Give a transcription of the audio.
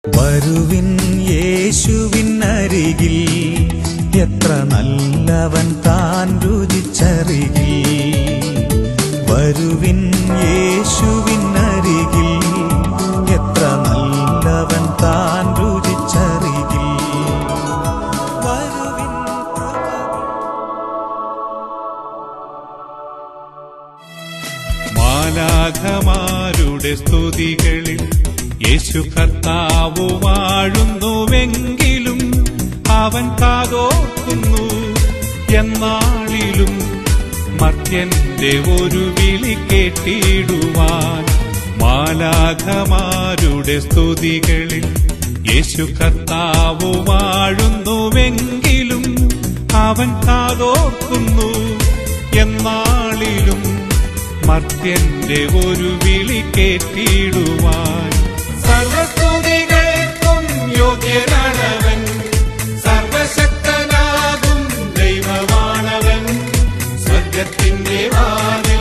വരുവിൻ യേശുവിനരികിൽ, എത്ര നല്ലവൻ താൻ രുചിച്ചറികിൽ. വരുവിൻ യേശുവിനരികിൽ, എത്ര നല്ലവൻ താൻ രുചിച്ചറികിൽ. വരുവിൻ. മാലാഖമാരുടെ സ്തുതികളിൽ യേശു കർത്താവ് വാഴുന്നുവെങ്കിലും അവൻ കാതോർക്കുന്നു എന്നാളിലും മർത്യന്റെ ഒരു വിളി കേട്ടിടുവാൻ. മാലാഖമാരുടെ സ്തുതികളിൽ യേശു കർത്താവ് വാഴുന്നുവെങ്കിലും അവൻ കാതോർക്കുന്നു എന്നാളിലും മർത്യന്റെ ഒരു വിളി കേട്ടിടുവാൻ. സർവസ്തുതികൾക്കും യോഗ്യനാണവൻ, സർവശക്തനാകും ദൈവമാണവൻ. സ്വർഗത്തിന്റെ വാതിൽ